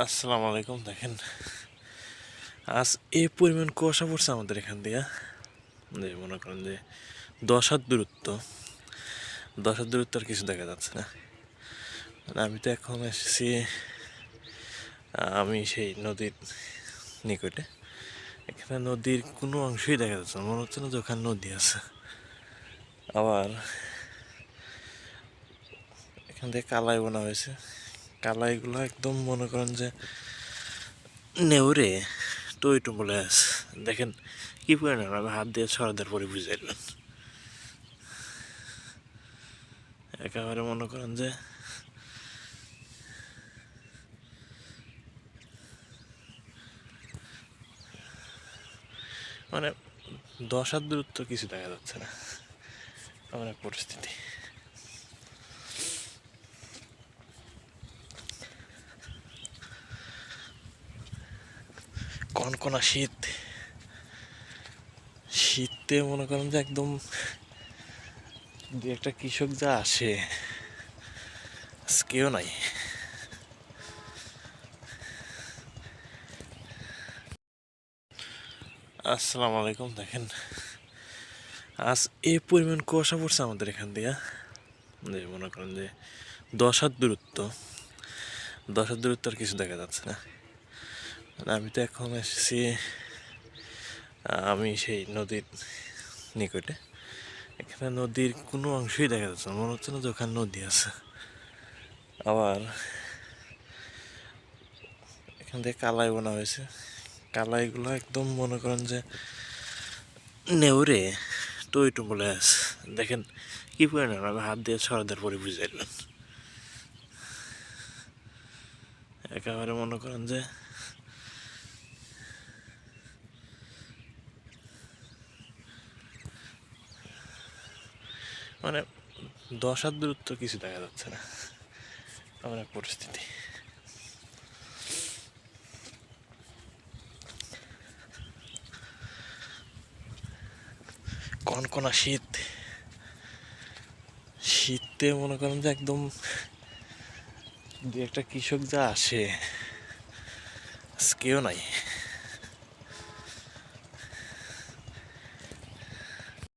আসসালামু আলাইকুম। দেখেন, আজ এই পরিমাণ কুয়াশা পড়ছে আমাদের এখান দিয়ে, যে মনে করেন যে 10 হাত দূরত্ব, 10 হাত দূরত্ব আর কিছু দেখা যাচ্ছে না। আমি তো এখন এসেছি, আমি সেই নদীর নিকটে। এখানে নদীর কোনো অংশই দেখা যাচ্ছে না, মনে হচ্ছে না যে ওখানে নদী আছে। আবার এখান থেকে কালাই বোনা হয়েছে, কালাইগুলো একদম মনে করেন যে নেউরে টইটু বলে আছে। দেখেন কি পরিমাণ, আমি হাত দিয়ে ছড়া দেওয়ার পরে বুঝাইলেন। একেবারে মনে করেন যে মানে 10 হাত দূরত্ব কিছু দেখা যাচ্ছে না আমার পরিস্থিতি। কনকনা শীত, শীতে মনে করেন যে একদম দু একটা কৃষক যা আসে, কেউ নাই। আসসালামু আলাইকুম। দেখেন, আজ এই পরিমাণ কুয়াশা পড়ছে আমাদের এখান দিয়ে, যে মনে করেন যে 10 হাত দূরত্ব, 10 হাত দূরত্ব আর কিছু দেখা যাচ্ছে না। আমি তো এখন এসেছি, আমি সেই নদীর নিকটে। এখানে নদীর কোনো অংশই দেখা যাচ্ছে না, মনে হচ্ছে না যে ওখানে নদী আছে। আবার এখান থেকে কালাই বোনা হয়েছে, কালাইগুলো একদম মনে করেন যে নেউরে টইটু বলে আছে। দেখেন কি পরিমাণ, আমি হাত দিয়ে ছড়া দেওয়ার পরে বুঝাইলেন। একেবারে মনে করেন যে মানে 10 হাত দূরত্ব কিছু দেখা যাচ্ছে না আমার পরিস্থিতি। কনকনা শীত, শীতে মনে করেন যে একদম দু একটা কৃষক যা আসে, কেউ নাই।